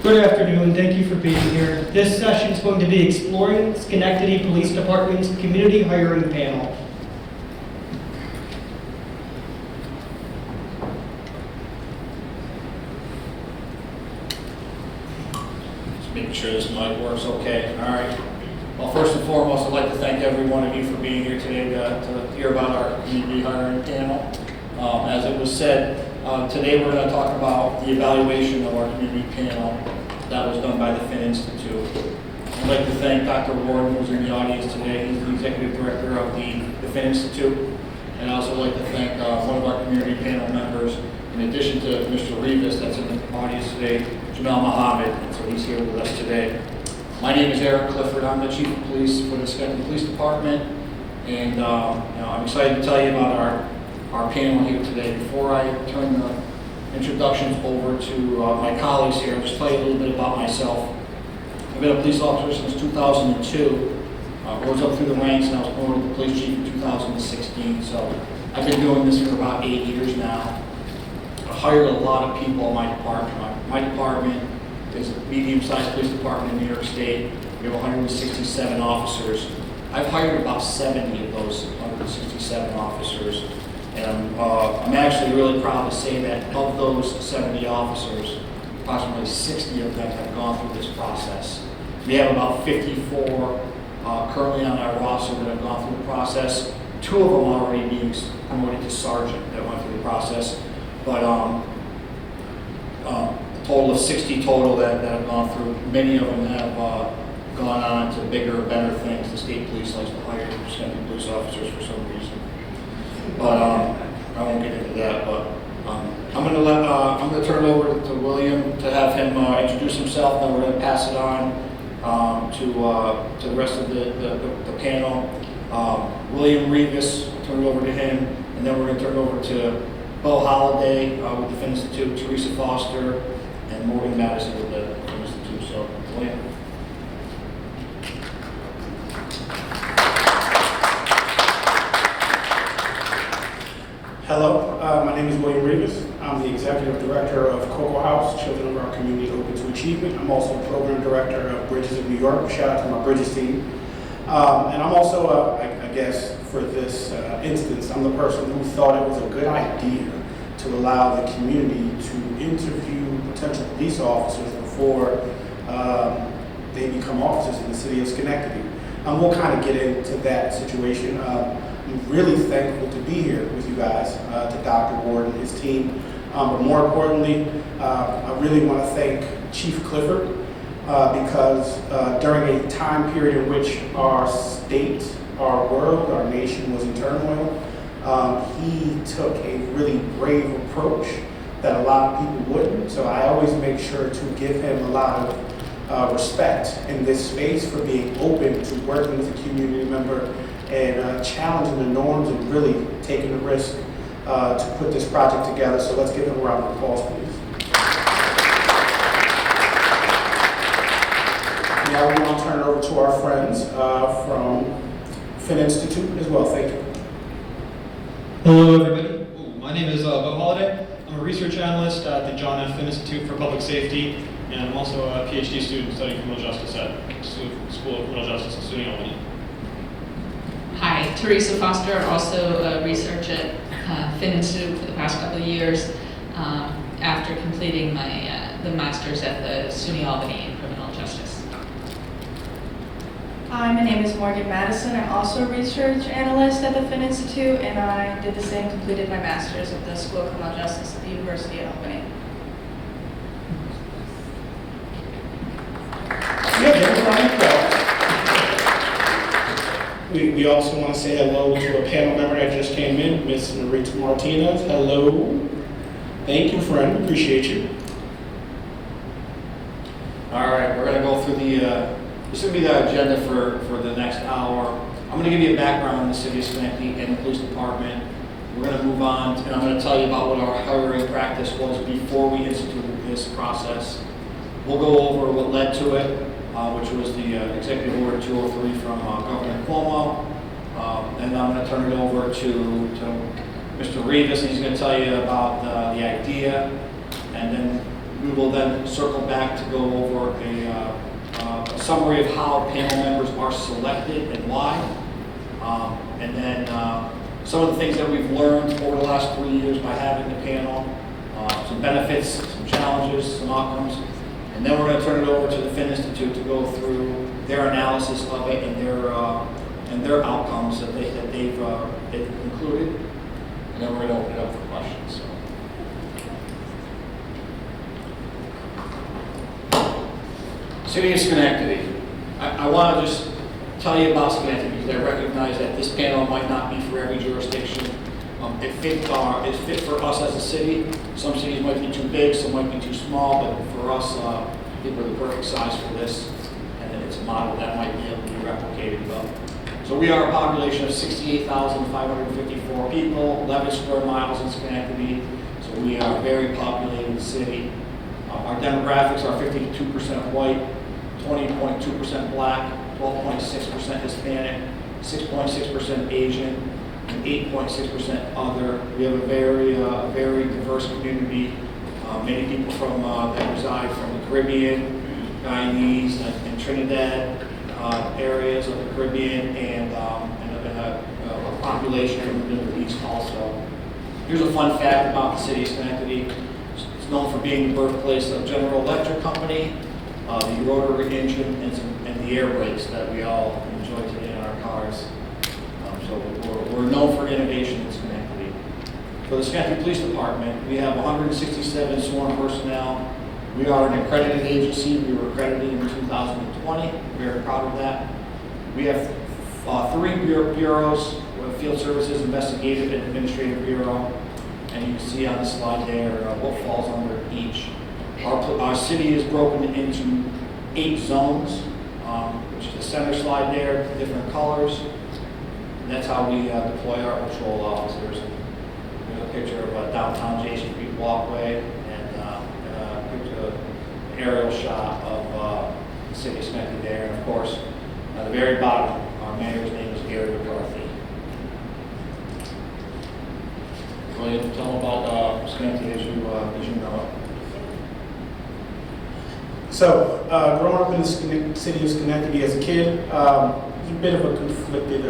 Good afternoon, thank you for being here. This session is going to be exploring Schenectady Police Department's community hiring panel. Just making sure this mic works okay. All right. Well, first and foremost, I'd like to thank every one of you for being here today to hear about our community hiring panel. As it was said, today we're going to talk about the evaluation of our community panel that was done by the Finn Institute. I'd like to thank Dr. Ward, who's in the audience today. He's the executive director of the Finn Institute. And I'd also like to thank one of our community panel members, in addition to Mr. Rivas, that's in the audience today, Jamel Mohammed, and so he's here with us today. My name is Eric Clifford. I'm the Chief of Police for the Schenectady Police Department, and I'm excited to tell you about our panel here today. Before I turn the introductions over to my colleagues here, I'll just tell you a little bit about myself. I've been a police officer since 2002. Rose up through the ranks, and I was promoted to police chief in 2016. So I've been doing this for about 8 years now. I hired a lot of people in my department. My department is a medium-sized police department in New York State. We have 167 officers. I've hired about 70 of those 167 officers. And I'm actually really proud to say that of those 70 officers, approximately 60 of them have gone through this process. We have about 54 currently on our roster that have gone through the process. 2 of them already being promoted to sergeant that went through the process. But a total of 60 total that have gone through. Many of them have gone on to bigger, better things. The state police likes to hire Schenectady police officers for some reason. But I won't get into that. But I'm going to turn it over to William to have him introduce himself. Then we're going to pass it on to the rest of the panel. William Rivas, we'll turn it over to him, and then we're going to turn it over to Bo Holliday with the Finn Institute, Teresa Foster, and Morgan Madison with the Finn Institute. So, William. Hello, my name is William Rivas. I'm the Executive Director of Cocoa House, Children of Our Community Open to Achievement. I'm also Program Director of Bridges of New York. Shout out to my Bridges team. And I'm also, I guess, for this instance, I'm the person who thought it was a good idea to allow the community to interview potential police officers before they become officers in the city of Schenectady. And we'll kind of get into that situation. I'm really thankful to be here with you guys, to Dr. Ward and his team. But more importantly, I really want to thank Chief Clifford because during a time period in which our state, our world, our nation was in turmoil, he took a really brave approach that a lot of people wouldn't. So I always make sure to give him a lot of respect in this space for being open to working with a community member and challenging the norms and really taking the risk to put this project together. So let's give him a round of applause, please. Now we want to turn it over to our friends from Finn Institute as well. Thank you. Hello, everybody. My name is Bo Holliday. I'm a research analyst at the John F. Finn Institute for Public Safety, and I'm also a PhD student studying criminal justice at School of Criminal Justice in SUNY Albany. Hi, Teresa Foster, also a research at Finn Institute for the past couple of years after completing my the master's at the SUNY Albany in criminal justice. Hi, my name is Morgan Madison. I'm also a research analyst at the Finn Institute, and I did the same, completed my master's at the School of Criminal Justice at the University of Albany. We also want to say hello to a panel member that just came in, Ms. Narita Martinez. Hello. Thank you, friend. Appreciate you. All right, we're going to go through this is going to be the agenda for the next hour. I'm going to give you a background on the city of Schenectady and the police department. We're going to move on, and I'm going to tell you about what our hiring practice was before we instituted this process. We'll go over what led to it, which was the Executive Order 203 from Governor Cuomo. And I'm going to turn it over to Mr. Rivas, and he's going to tell you about the idea. And then We will then circle back to go over a summary of how panel members are selected and why. And then some of the things that we've learned over the last 3 years by having the panel, some benefits, some challenges, some outcomes. And then we're going to turn it over to the Fin Institute to go through their analysis of it and their outcomes that they've included. And then we're going to open it up for questions. So. City of Schenectady. I want to just tell you about Schenectady because I recognize that this panel might not be for every jurisdiction. It fit for us as a city. Some cities might be too big, some might be too small, but for us, I think we're the perfect size for this, and it's a model that might be able to be replicated well. So we are a population of 68,554 people, 11 square miles in Schenectady, so we are a very populated city. Our demographics are 52% white, 20.2% black, 12.6% Hispanic, 6.6% Asian, and 8.6% other. We have a very diverse community. Many people that reside from the Caribbean, Guyanese, and Trinidad areas of the Caribbean, and a population from the Middle East also. Here's a fun fact about the city of Schenectady. It's known for being the birthplace of General Electric Company, the rotary engine, and the air brakes that we all enjoy today in our cars. So we're known for innovation in Schenectady. For the Schenectady Police Department, we have 167 sworn personnel. We are an accredited agency. We were accredited in 2020. We're very proud of that. We have 3 bureaus: Field Services, Investigative, and Administrative Bureau. And you can see on the slide there what falls under each. Our city is broken into 8 zones, which is the center slide there, different colors. And that's how we deploy our patrol officers. There's a picture of downtown Jason Street walkway and a picture, an aerial shot of the city of Schenectady there. And of course, at the very bottom, our mayor's name is Gary McCarthy. William, tell them about Schenectady as you know it. So, growing up in the city of Schenectady as a kid, it was a bit of a conflicted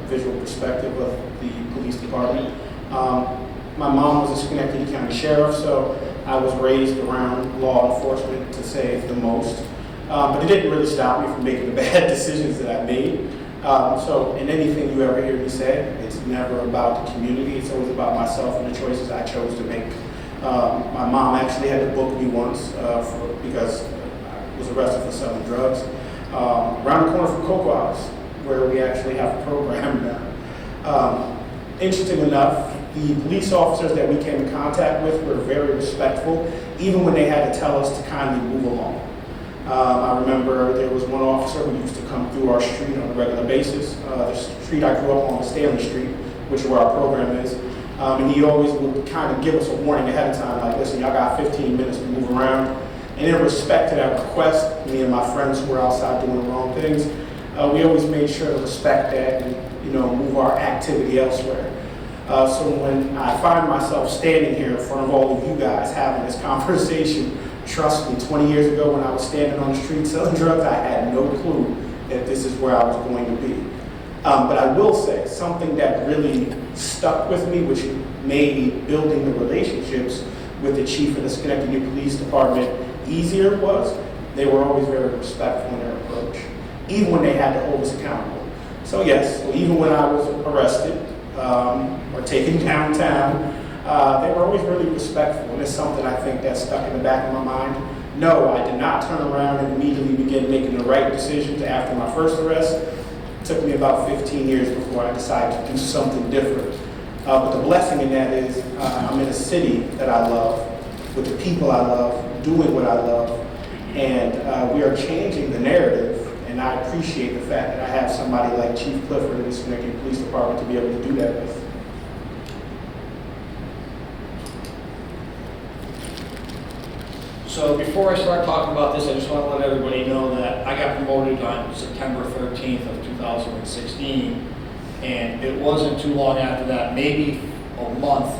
visual perspective of the police department. My mom was a Schenectady County Sheriff, so I was raised around law enforcement, to say the most. But it didn't really stop me from making the bad decisions that I made. So in anything you ever hear me say, it's never about the community. It's always about myself and the choices I chose to make. My mom actually had to book me once because I was arrested for selling drugs. Around the corner from Cocoa House, where we actually have a program now. Interesting enough, the police officers that we came in contact with were very respectful, even when they had to tell us to kindly move along. I remember there was one officer who used to come through our street on a regular basis. The street I grew up on was Stanley Street, which is where our program is. And he always would kind of give us a warning ahead of time, like, listen, y'all got 15 minutes to move around. And in respect to that request, me and my friends who were outside doing the wrong things, we always made sure to respect that and, move our activity elsewhere. So when I find myself standing here in front of all of you guys having this conversation, trust me, 20 years ago when I was standing on the street selling drugs, I had no clue that this is where I was going to be. But I will say something that really stuck with me, which made building the relationships with the chief of the Schenectady Police Department easier, was they were always very respectful in their approach, even when they had to hold us accountable. So yes, even when I was arrested or taken downtown, they were always really respectful, and it's something I think that stuck in the back of my mind. No, I did not turn around and immediately begin making the right decisions after my first arrest. It took me about 15 years before I decided to do something different. But the blessing in that is I'm in a city that I love, with the people I love, doing what I love, and we are changing the narrative. And I appreciate the fact that I have somebody like Chief Clifford in the Schenectady Police Department to be able to do that with. So before I start talking about this, I just want to let everybody know that I got promoted on September 13th of 2016, and it wasn't too long after that, maybe a month,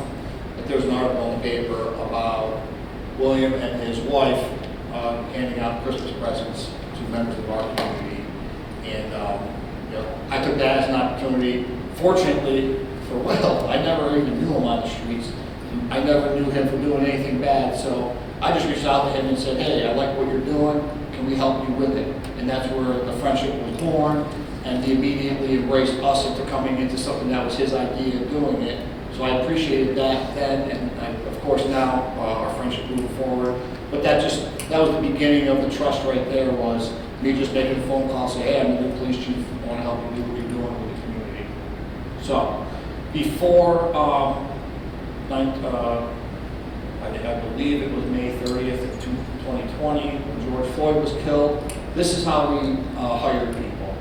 that there was an article in the paper about William and his wife handing out Christmas presents to members of our community. And I took that as an opportunity. Fortunately for Will, I never even knew him on the streets. I never knew him for doing anything bad. So I just reached out to him and said, hey, I like what you're doing. Can we help you with it? And that's where the friendship was born. And he immediately embraced us into coming into something that was his idea of doing it. So I appreciated that then, and of course now our friendship moving forward. But that was the beginning of the trust right there, was me just making a phone call, say, hey, I'm the new police chief, I want to help you do what you're doing with the community. So before, I believe it was May 30th of 2020, when George Floyd was killed, this is how we hired people.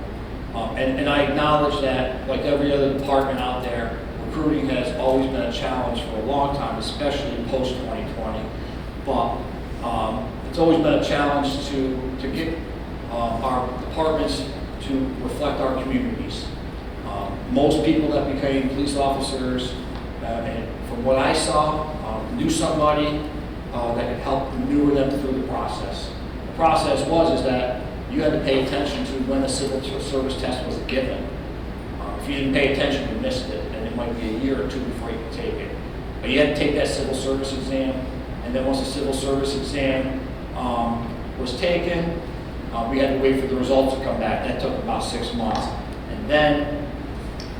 And I acknowledge that, like every other department out there, recruiting has always been a challenge for a long time, especially post-2020. But it's always been a challenge to get our departments to reflect our communities. Most people that became police officers, and from what I saw, knew somebody that could help maneuver them through the process. The process is that you had to pay attention to when the civil service test was given. If you didn't pay attention, you missed it, and it might be a year or two before you could take it. But you had to take that civil service exam, and then once the civil service exam was taken, we had to wait for the results to come back. That took about 6 months. And then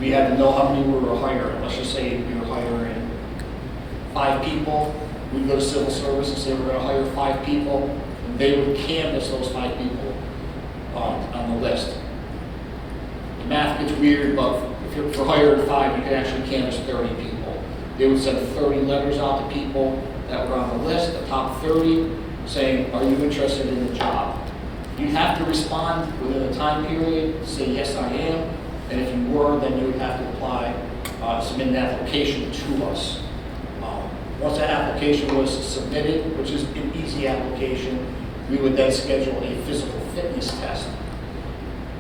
we had to know how many we were hiring. Let's just say we were hiring 5 people. We'd go to civil service and say we're going to hire 5 people. And they would canvass those 5 people on the list. The math gets weird, but if you're hiring 5, you can actually canvass 30 people. They would send 30 letters out to people that were on the list, the top 30, saying, are you interested in the job? You'd have to respond within a time period, say, yes, I am. And if you were, then you would have to apply, submit an application to us. Once that application was submitted, which is an easy application, we would then schedule a physical fitness test.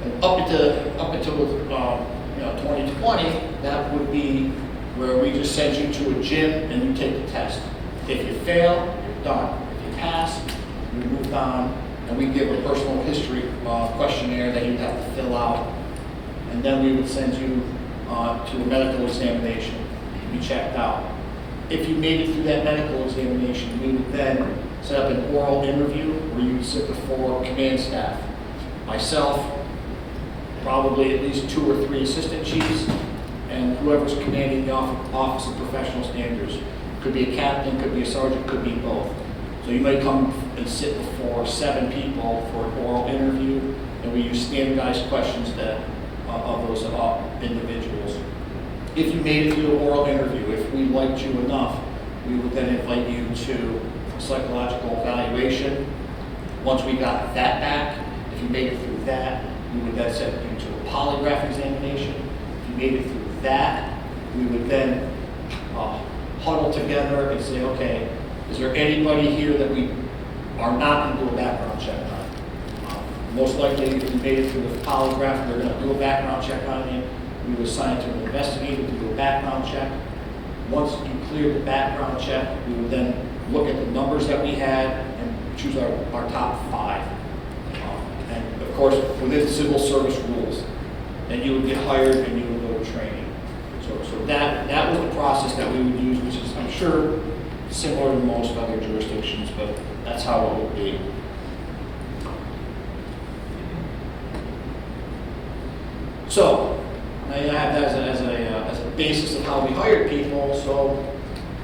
And up until 2020, that would be where we just send you to a gym and you take the test. If you fail, you're done. If you pass, you move on, and we give a personal history questionnaire that you'd have to fill out. And then we would send you to a medical examination. You'd be checked out. If you made it through that medical examination, we would then set up an oral interview where you would sit before command staff. Myself, probably at least 2 or 3 assistant chiefs, and whoever's commanding the Office of Professional Standards. Could be a captain, could be a sergeant, could be both. So you might come and sit before 7 people for an oral interview, and we use standardized questions of those individuals. If you made it through the oral interview, if we liked you enough, we would then invite you to a psychological evaluation. Once we got that back, if you made it through that, we would then send you to a polygraph examination. If you made it through that, we would then huddle together and say, okay, is there anybody here that we are not going to do a background check on? Most likely, if you made it through the polygraph, they're going to do a background check on you. We would assign to an investigator to do a background check. Once you clear the background check, we would then look at the numbers that we had and choose our top 5. And of course, within civil service rules. Then you would get hired and you would go to training. So that was the process that we would use, which is, I'm sure, similar to most other jurisdictions, but that's how it would be. So, now you have that as a basis of how we hired people. So,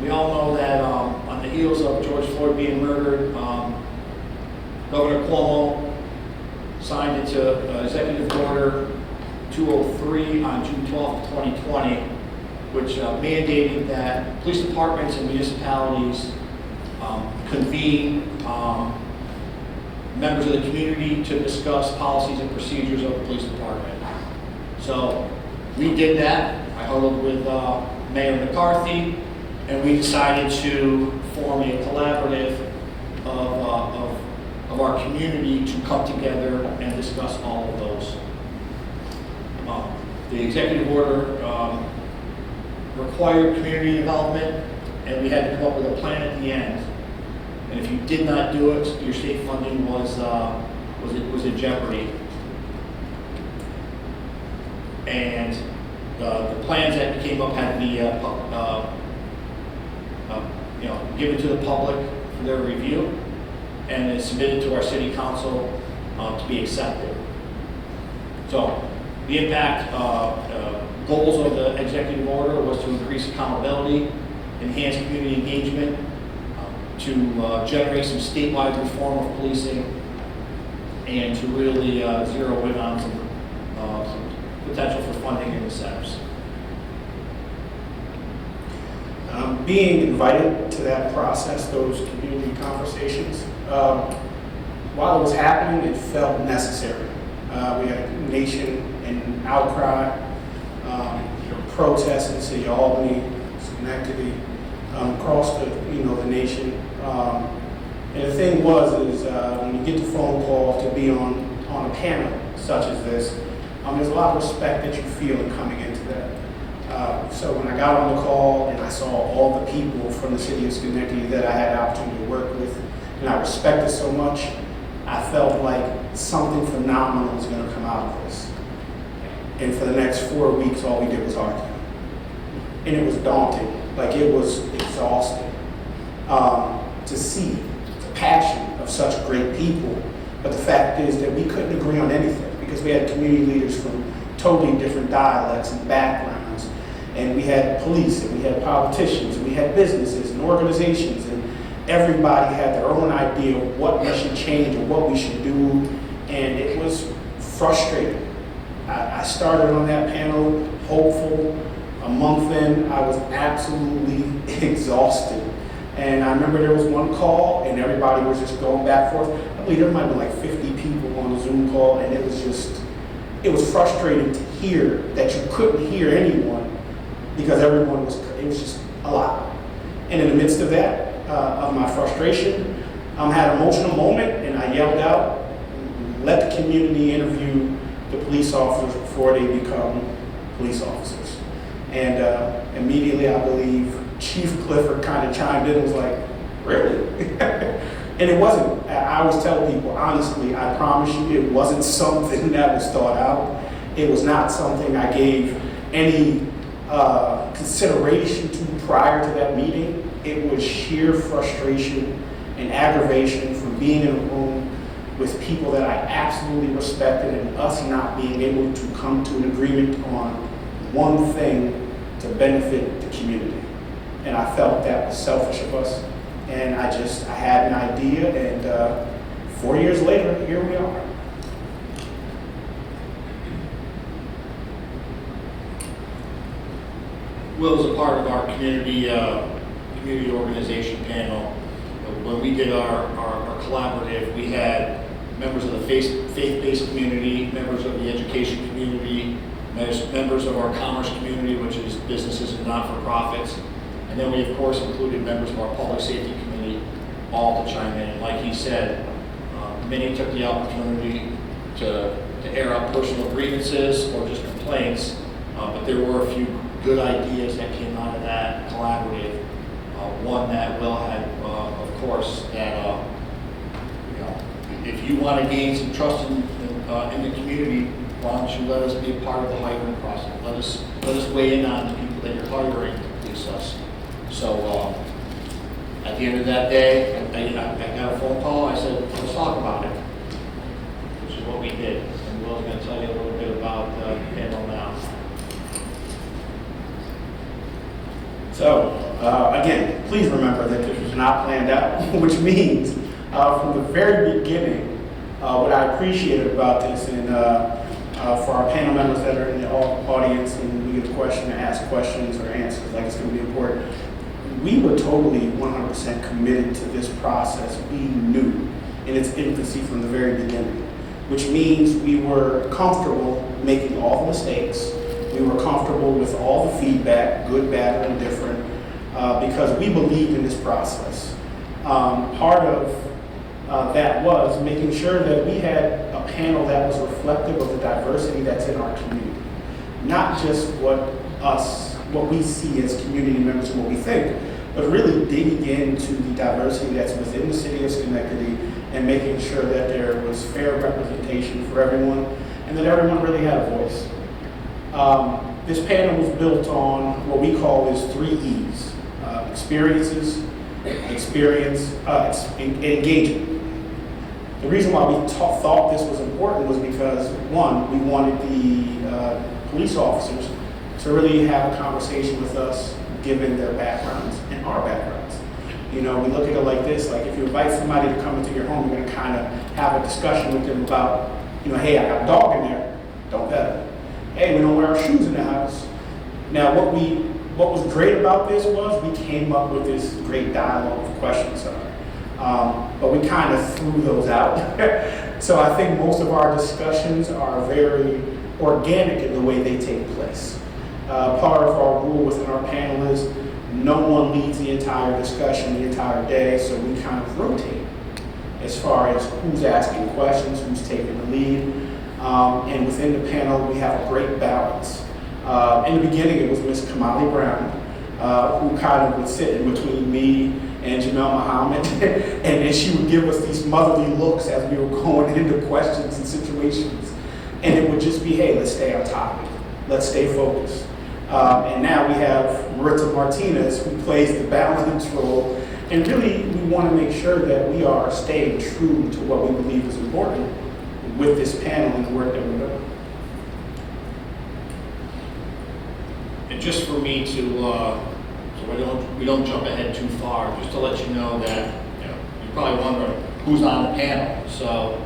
we all know that on the heels of George Floyd being murdered, Governor Cuomo signed into Executive Order 203 on June 12, 2020, which mandated that police departments and municipalities convene members of the community to discuss policies and procedures of the police department. So we did that. I huddled with Mayor McCarthy, and we decided to form a collaborative of our community to come together and discuss all of those. The executive order required community development, and we had to come up with a plan at the end. And and if you did not do it, your state funding was in jeopardy. And the plans that came up had to be given to the public for their review, and then submitted to our city council to be accepted. So the impact goals of the executive order was to increase accountability, enhance community engagement, to generate some statewide reform of policing, and to really zero in on some potential for funding and incentives. Being invited to that process, those community conversations, while it was happening, it felt necessary. We had a nation in outcry, protests in the city of Albany, Schenectady, across the nation. And the thing is when you get the phone call to be on a panel such as this, there's a lot of respect that you feel coming into that. So when I got on the call and I saw all the people from the city of Schenectady that I had the opportunity to work with, and I respected so much, I felt like something phenomenal was going to come out of this. And for the next 4 weeks, all we did was argue. And it was daunting, like it was exhausting to see the passion of such great people. But the fact is that we couldn't agree on anything because we had community leaders from totally different dialects and backgrounds. And we had police, and we had politicians, and we had businesses and organizations, and everybody had their own idea of what we should change or what we should do, and it was frustrating. I started on that panel hopeful. A month in, I was absolutely exhausted. And I remember there was one call, and everybody was just going back and forth. I believe there might have been like 50 people on the Zoom call, and it was frustrating to hear that you couldn't hear anyone because it was just a lot. And in the midst of that, of my frustration, I had an emotional moment, and I yelled out, let the community interview the police officers before they become police officers. And immediately, I believe, Chief Clifford kind of chimed in and was like, really? And it wasn't. I always tell people, honestly, I promise you, it wasn't something that was thought out. It was not something I gave any consideration to prior to that meeting. It was sheer frustration and aggravation from being in a room with people that I absolutely respected and us not being able to come to an agreement on one thing to benefit the community. And I felt that was selfish of us. And I had an idea, and 4 years later, here we are. Will was a part of our community organization panel. When we did our collaborative, we had members of the faith-based community, members of the education community, members of our commerce community, which is businesses and not-for-profits. And then we, of course, included members of our public safety committee, all to chime in. And like he said, many took the opportunity to air out personal grievances or just complaints, but there were a few good ideas that came out of that collaborative. One that Will had, of course, that if you want to gain some trust in the community, why don't you let us be a part of the hiring process? Let us weigh in on the people that you're hiring to police us. So at the end of that day, I got a phone call. I said, let's talk about it, which is what we did. And Will's going to tell you a little bit about the panel now. So, again, please remember that this was not planned out, which means from the very beginning, what I appreciated about this, and for our panel members that are in the audience and we get a question to ask questions or answers, like it's going to be important, we were totally 100% committed to this process being new in its infancy from the very beginning, which means we were comfortable making all the mistakes. We were comfortable with all the feedback, good, bad, or indifferent, because we believed in this process. Part of that was making sure that we had a panel that was reflective of the diversity that's in our community. Not just what we see as community members and what we think, but really digging into the diversity that's within the city of Schenectady and making sure that there was fair representation for everyone and that everyone really had a voice. This panel was built on what we call is 3 E's: experiences, and engagement. The reason why we thought this was important was because, one, we wanted the police officers to really have a conversation with us given their backgrounds and our backgrounds. You know, we look at it like this, like if you invite somebody to come into your home, you're gonna kind of have a discussion with them about, you know, hey, I got a dog in there, don't pet it. Hey, we don't wear our shoes in the house. Now, what was great about this was we came up with this great dialogue of questions, but we kind of threw those out. So I think most of our discussions are very organic in the way they take place. Part of our rule within our panel is no one leads the entire discussion the entire day, so we kind of rotate as far as who's asking questions, who's taking the lead. And within the panel, we have a great balance. In the beginning, it was Ms. Kamali Brown, who kind of would sit in between me and Jamel Muhammad, and then she would give us these motherly looks as we were going into questions and situations. And it would just be, hey, let's stay on topic. Let's stay focused. And now we have Maritza Martinez, who plays the balance role. And really, we want to make sure that we are staying true to what we believe is important with this panel and the work that we're doing. And just for me to, so we don't jump ahead too far, just to let you know that, you're probably wondering who's on the panel. So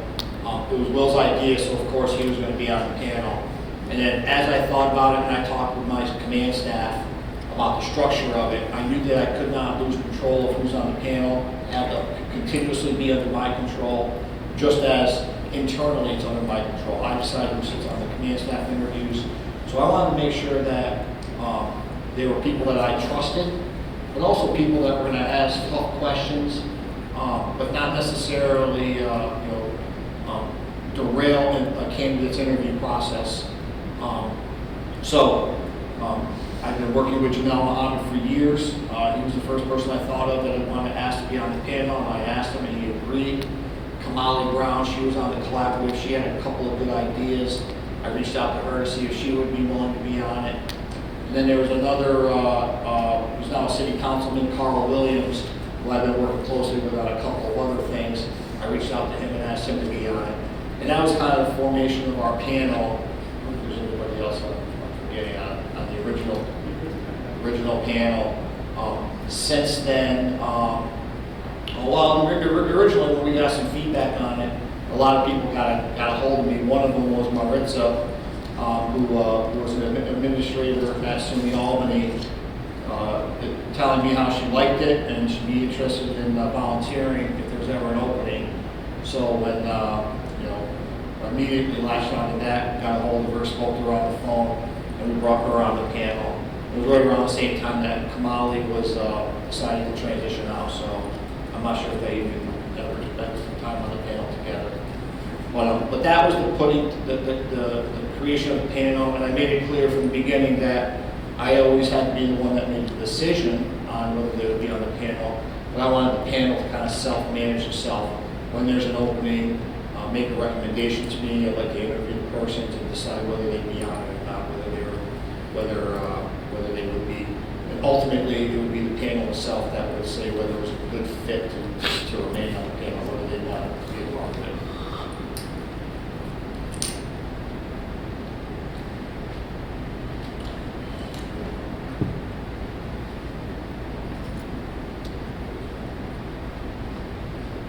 it was Will's idea, so of course he was going to be on the panel. And then as I thought about it and I talked with my command staff about the structure of it, I knew that I could not lose control of who's on the panel. It had to continuously be under my control, just as internally it's under my control. I decide who sits on the command staff interviews. So I wanted to make sure that there were people that I trusted, but also people that were going to ask tough questions, but not necessarily derail a candidate's interview process. I've been working with Jamel Muhammad for years. He was the first person I thought of that I wanted to ask to be on the panel, and I asked him and he agreed. Kamali Brown, she was on the collaborative. She had a couple of good ideas. I reached out to her to see if she would be willing to be on it. And then there was another, who's now a city councilman, Carl Williams, who I've been working closely with on a couple of other things. I reached out to him and asked him to be on it. And that was kind of the formation of our panel. I don't know if there's anybody else I'm forgetting on the original panel. Since then, originally when we got some feedback on it, a lot of people got a hold of me. One of them was Maritza, who was an administrator at SUNY Albany, telling me how she liked it and she'd be interested in volunteering if there's ever an opening. So when immediately latched onto that, got a hold of her, spoke to her on the phone, and we brought her on the panel. It was right around the same time that Kamali was deciding to transition out, so I'm not sure if they even ever spent some time on the panel together. But that was the creation of the panel, and I made it clear from the beginning that I always had to be the one that made the decision on whether they would be on the panel, but I wanted the panel to kind of self-manage itself. When there's an opening, make a recommendation to me. I'd like to interview the person to decide whether they'd be on it or not, whether they would be. And ultimately, it would be the panel itself that would say whether it was a good fit to remain on the panel, whether they wanted to be a part of it.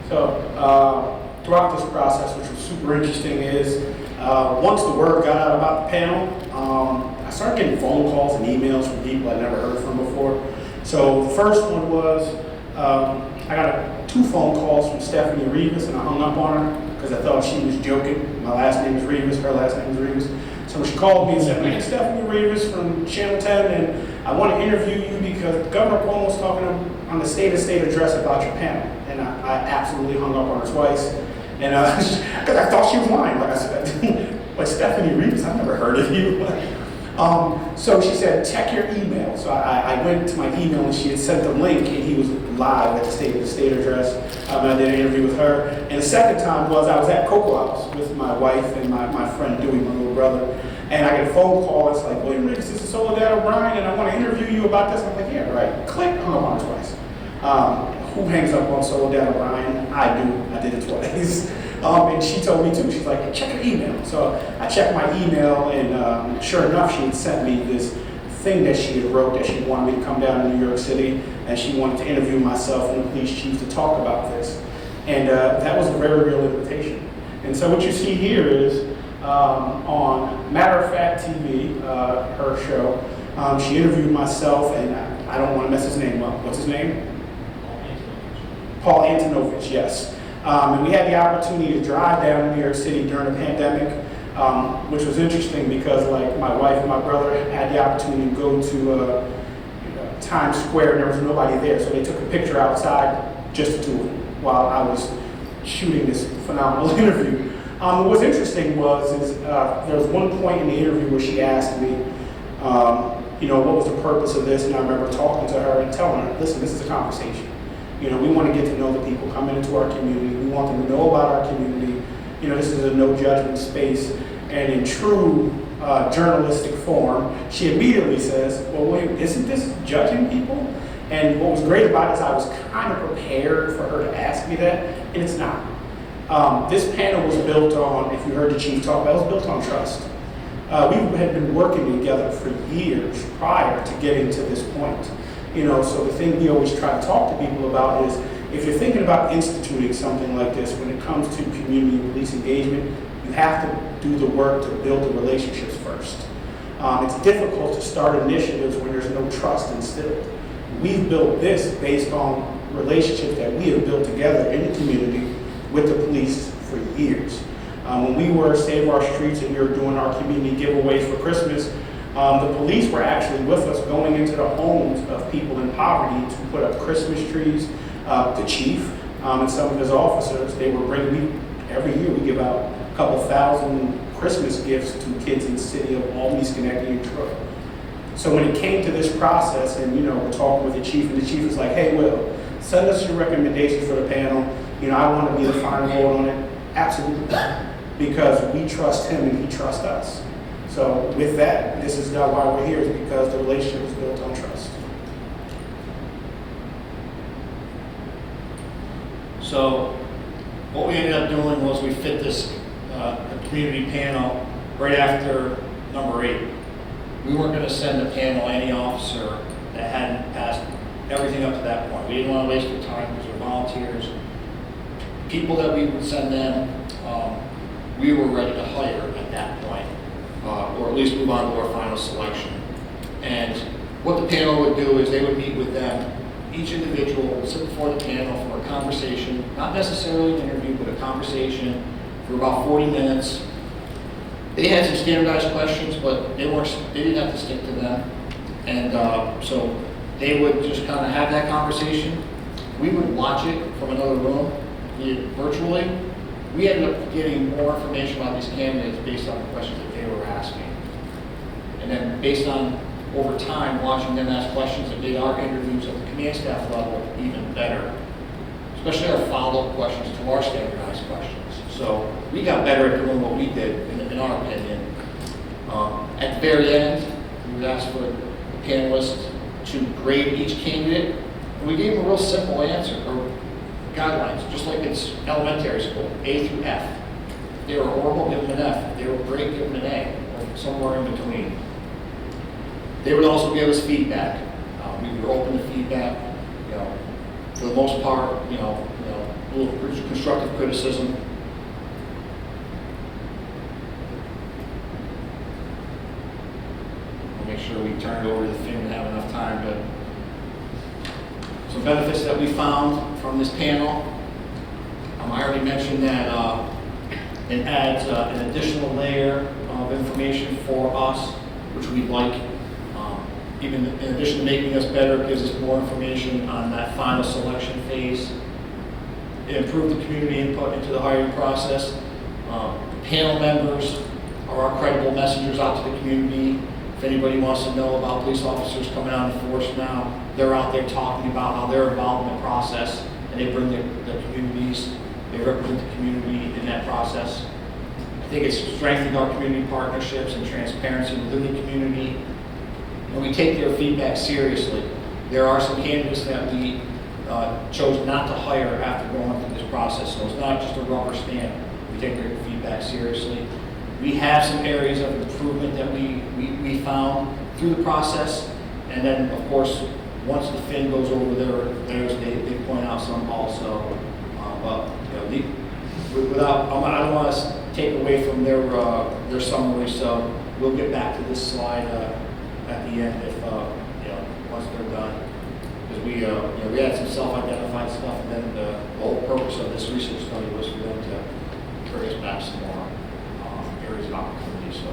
So throughout this process, which was super interesting, is once the word got out about the panel, I started getting phone calls and emails from people I'd never heard from before. So the first one was, I got 2 phone calls from Stephanie Rivas, and I hung up on her because I thought she was joking. My last name is Rivas, her last name is Rivas. So she called me and said, "Man, Stephanie Rivas from Channel 10, and I want to interview you because Governor Cuomo was talking on the State address about your panel." And I absolutely hung up on her twice. And because I thought she was lying, like I said, like Stephanie Rivas, I've never heard of you. So she said, check your email. So I went to my email and she had sent the link and he was live at the state address. I did an interview with her. And the second time was I was at Cocoa House with my wife and my friend Dewey, my little brother. And I get a phone call. It's like, William Riggs, this is Soledad O'Brien and I want to interview you about this. I'm like, yeah, right. Click, hung up on her twice. Who hangs up on Soledad O'Brien? I do. I did it twice. And she told me too. She's like, check your email. So I checked my email, and sure enough, she had sent me this thing that she had wrote that she wanted me to come down to New York City, and she wanted to interview myself and the police chief to talk about this. And that was a very real invitation. And so what you see here is on Matter of Fact TV, her show, she interviewed myself, and I don't want to mess his name up. What's his name? Paul Antonovich, yes. And we had the opportunity to drive down to New York City during the pandemic, which was interesting because, like, my wife and my brother had the opportunity to go to Times Square and there was nobody there, so they took a picture outside, just the two of them, while I was shooting this phenomenal interview. What was interesting was there was one point in the interview where she asked me, what was the purpose of this, and I remember talking to her and telling her, listen, this is a conversation. We want to get to know the people coming into our community. We want them to know about our community. This is a no judgment space. And in true journalistic form, she immediately says, well, wait, isn't this judging people? And what was great about it is I was kind of prepared for her to ask me that, and it's not. This panel was built on, if you heard the chief talk about it, was built on trust. We had been working together for years prior to getting to this point. So the thing we always try to talk to people about is, if you're thinking about instituting something like this, when it comes to community and police engagement, you have to do the work to build the relationships first. It's difficult to start initiatives when there's no trust instilled. We've built this based on relationships that we have built together in the community with the police for years. When we were Save Our Streets and we were doing our community giveaways for Christmas, the police were actually with us going into the homes of people in poverty to put up Christmas trees. The chief and some of his officers, they were bringing, every year we give out a couple thousand Christmas gifts to kids in the city of Albany, Schenectady, and Detroit. So when it came to this process, and we're talking with the chief, and the chief was like, hey, Will, send us your recommendations for the panel. I want to be the final vote on it. Absolutely. Because we trust him and he trusts us. So with that, this is why we're here, is because the relationship is built on trust. So what we ended up doing was we fit this community panel right after number 8. We weren't going to send a panel any officer that hadn't passed everything up to that point. We didn't want to waste their time because they're volunteers. People that we would send them, we were ready to hire at that point. Or at least move on to our final selection. And what the panel would do is they would meet with them. Each individual would sit before the panel for a conversation, not necessarily an interview, but a conversation for about 40 minutes. They had some standardized questions, but they didn't have to stick to them. And so they would just kind of have that conversation. We would watch it from another room, virtually. We ended up getting more information about these candidates based on the questions that they were asking. And then based on, over time, watching them ask questions that made our interviews at the command staff level even better. Especially our follow-up questions to our standardized questions. So we got better at doing what we did, in our opinion. At the very end, we would ask for the panelists to grade each candidate. And we gave them a real simple answer, or guidelines, just like it's elementary school, A through F. If they were horrible, give them an F. If they were great, give them an A, or somewhere in between. They would also give us feedback. We were open to feedback. For the most part, a little constructive criticism. We'll make sure we turn it over to the thing and have enough time. But some benefits that we found from this panel. I already mentioned that it adds an additional layer of information for us, which we like. Even in addition to making us better, it gives us more information on that final selection phase. It improved the community input into the hiring process. The panel members are our credible messengers out to the community. If anybody wants to know about police officers coming out in force now, they're out there talking about how they're involved in the process, and they bring the communities, they represent the community in that process. I think it's strengthened our community partnerships and transparency within the community, and we take their feedback seriously. There are some candidates that we chose not to hire after going through this process, so it's not just a rubber stamp. We take their feedback seriously. We have some areas of improvement that we found through the process, and then, of course, once the fin goes over theirs, they point out some also. But you know, I don't want to take away from their summary, so we'll get back to this slide at the end if once they're done. Because we had some self-identified stuff, and then the whole purpose of this research study was for them to carry us back some more areas of opportunity. So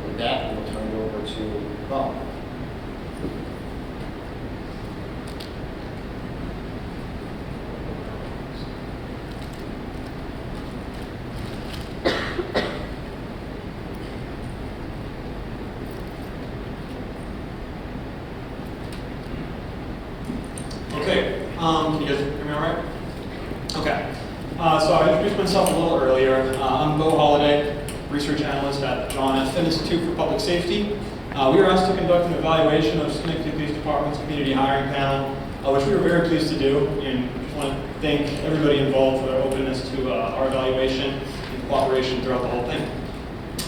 with that, we'll turn it over to Bob. Okay, can you guys hear me all right? Okay, so I introduced myself a little earlier. I'm Bo Holliday, research analyst at John F. Institute for Public Safety. We were asked to conduct an evaluation of Schenectady Police Department's community hiring panel, which we were very pleased to do, and I just want to thank everybody involved for their openness to our evaluation and cooperation throughout the whole thing.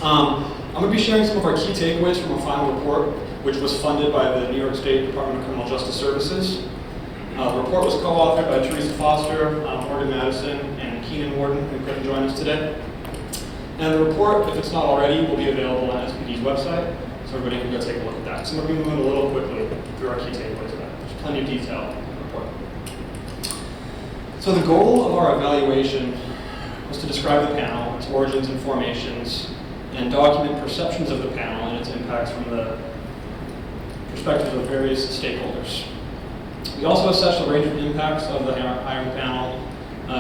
I'm going to be sharing some of our key takeaways from our final report, which was funded by the New York State Department of Criminal Justice Services. The report was co-authored by Teresa Foster, Morgan Madison, and Keenan Warden, who couldn't join us today. And the report, if it's not already, will be available on SPD's website, so everybody can go take a look at that. So we're going to move a little quickly through our key takeaways today. There's plenty of detail in the report. So the goal of our evaluation was to describe the panel, its origins and formations, and document perceptions of the panel and its impacts from the perspectives of various stakeholders. We also assessed a range of impacts of the hiring panel,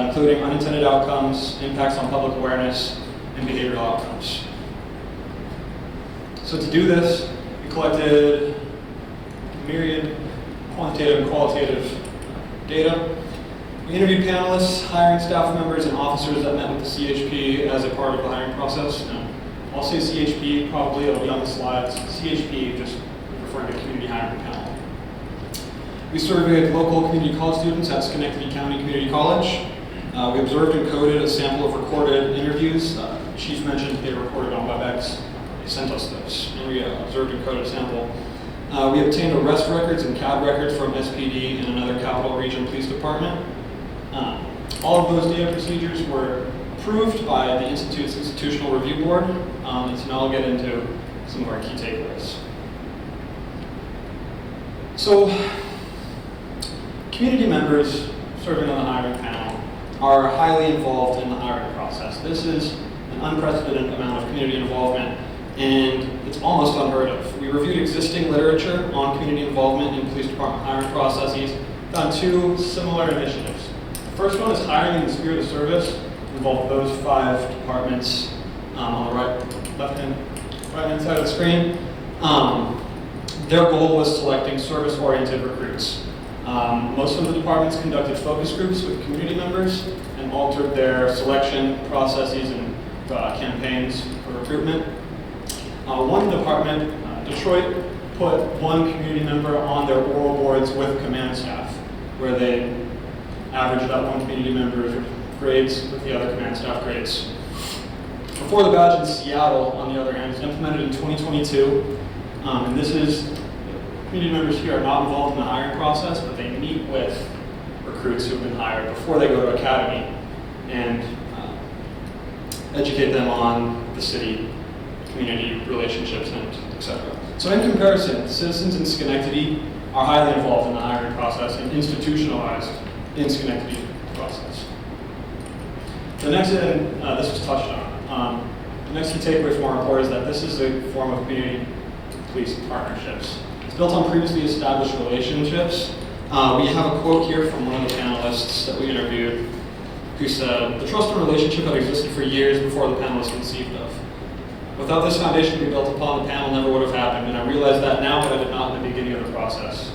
including unintended outcomes, impacts on public awareness, and behavioral outcomes. So to do this, we collected myriad quantitative and qualitative data. We interviewed panelists, hiring staff members, and officers that met with the CHP as a part of the hiring process. Now, I'll say CHP, probably it'll be on the slides. CHP, just referring to community hiring panel. We surveyed local community college students at Schenectady County Community College. We observed and coded a sample of recorded interviews. Chief mentioned they were recorded on WebEx. They sent us those, and we observed and coded a sample. We obtained arrest records and CAD records from SPD and another Capital Region Police Department. All of those data procedures were approved by the Institute's Institutional Review Board, and so now I'll get into some of our key takeaways. So, community members serving on the hiring panel are highly involved in the hiring process. This is an unprecedented amount of community involvement, and it's almost unheard of. We reviewed existing literature on community involvement in police department hiring processes, found two similar initiatives. The first one is Hiring in the Spirit of Service, involved those 5 departments on the right-hand side of the screen. Their goal was selecting service-oriented recruits. Most of the departments conducted focus groups with community members and altered their selection processes and campaigns for recruitment. One department, Detroit, put one community member on their oral boards with command staff, where they averaged out one community member's grades with the other command staff grades. Before the badge in Seattle, on the other hand, was implemented in 2022, and this is community members here are not involved in the hiring process, but they meet with recruits who have been hired before they go to academy and educate them on the city, community relationships, and etc. So in comparison, citizens in Schenectady are highly involved in the hiring process and institutionalized in Schenectady process. The next, and this was touched on, the next key takeaway from our report is that this is a form of community police partnerships. It's built on previously established relationships. We have a quote here from one of the panelists that we interviewed who said, "The trust and relationship had existed for years before the panel was conceived of." Without this foundation to be built upon, the panel never would have happened, and I realize that now, but I did not in the beginning of the process.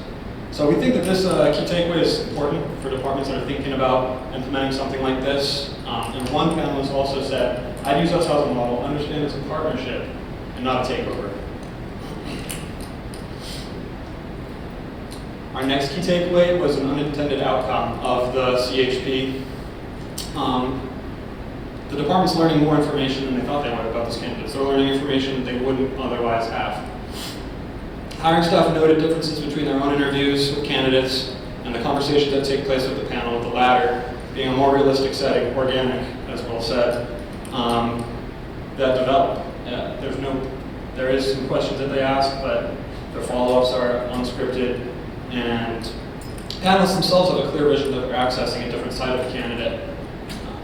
So we think that this key takeaway is important for departments that are thinking about implementing something like this. And one panelist also said, I'd use us as a model, understand it's a partnership and not a takeover. Our next key takeaway was an unintended outcome of the CHP. The department's learning more information than they thought they would about these candidates. They're learning information that they wouldn't otherwise have. Hiring staff noted differences between their own interviews with candidates and the conversations that take place with the panel, with the latter being a more realistic setting, organic, as well said, that develop. There is some questions that they ask, but their follow-ups are unscripted, and panelists themselves have a clear vision that they're accessing a different side of the candidate,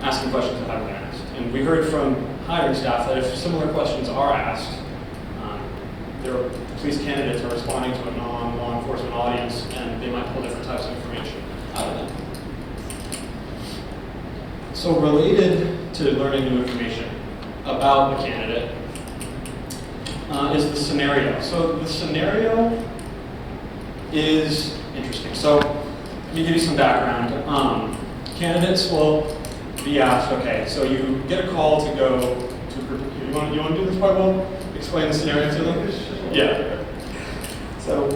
asking questions that haven't been asked. And we heard from hiring staff that if similar questions are asked, their police candidates are responding to a non-law enforcement audience, and they might pull different types of information out of them. So related to learning new information about the candidate is the scenario. So the scenario is interesting. So let me give you some background. Candidates will be asked, okay, so you get a call to go to, you want to do this part well? Explain the scenario to them? Yeah. So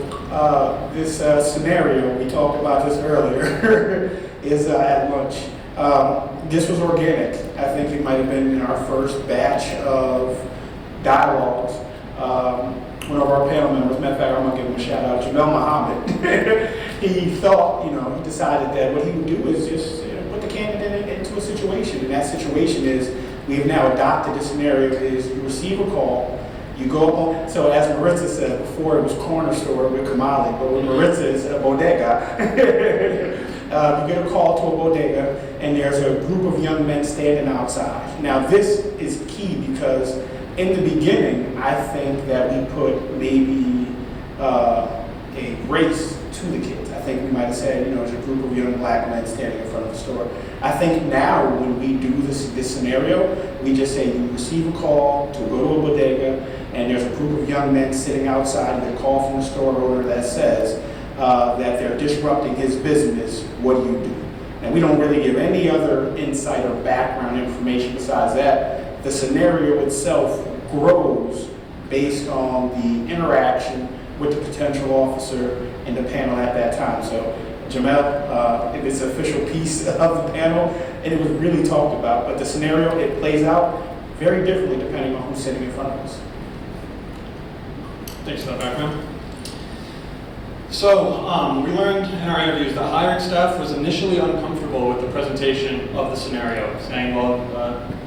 this scenario, we talked about this earlier, is at lunch. This was organic. I think it might have been in our first batch of dialogues. One of our panel members, matter of fact, I'm going to give him a shout out, Jamel Muhammad, he thought, he decided that what he would do is just put the candidate into a situation. And that situation is, we have now adopted the scenario is you receive a call, you go up, so as Maritza said before, it was corner store with Kamali, but with Maritza is a bodega. You get a call to a bodega, and there's a group of young men standing outside. Now this is key because in the beginning, I think that we put maybe a race to the kids. I think we might have said, there's a group of young black men standing in front of the store. I think now when we do this scenario, we just say you receive a call to go to a bodega, and there's a group of young men sitting outside, and a call from the store owner that says that they're disrupting his business. What do you do? And we don't really give any other insight or background information besides that. The scenario itself grows based on the interaction with the potential officer and the panel at that time. So Jamel, it is an official piece of the panel, and it was really talked about. But the scenario, it plays out very differently depending on who's sitting in front of us. Thanks for that background. So we learned in our interviews that hiring staff was initially uncomfortable with the presentation of the scenario, saying, well,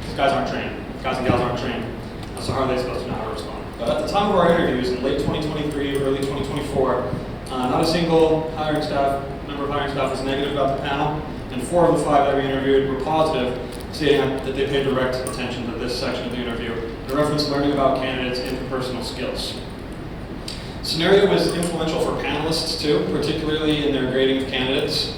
these guys aren't trained. Guys and gals aren't trained. So how are they supposed to know how to respond? But at the time of our interviews in late 2023, early 2024, not a single member of hiring staff was negative about the panel, and 4 of the 5 that we interviewed were positive, stating that they paid direct attention to this section of the interview. They referenced learning about candidates' interpersonal skills. Scenario was influential for panelists too, particularly in their grading of candidates.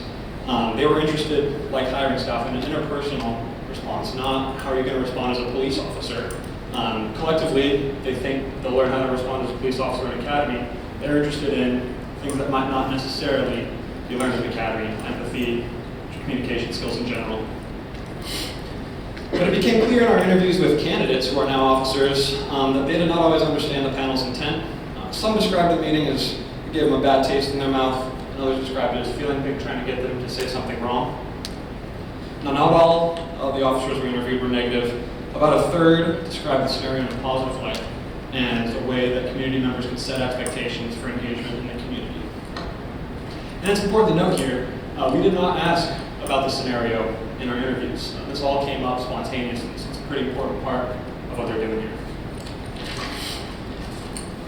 They were interested, like hiring staff, in an interpersonal response, not how are you going to respond as a police officer. Collectively, they think they'll learn how to respond as a police officer in academy. They're interested in things that might not necessarily be learned in academy, empathy, communication skills in general. But it became clear in our interviews with candidates who are now officers that they did not always understand the panel's intent. Some described the meeting as it gave them a bad taste in their mouth, and others described it as feeling big, trying to get them to say something wrong. Now, not all of the officers we interviewed were negative. About a third described the scenario in a positive light and a way that community members can set expectations for engagement in the community. And it's important to note here, we did not ask about the scenario in our interviews. This all came up spontaneously, so it's a pretty important part of what they're doing here.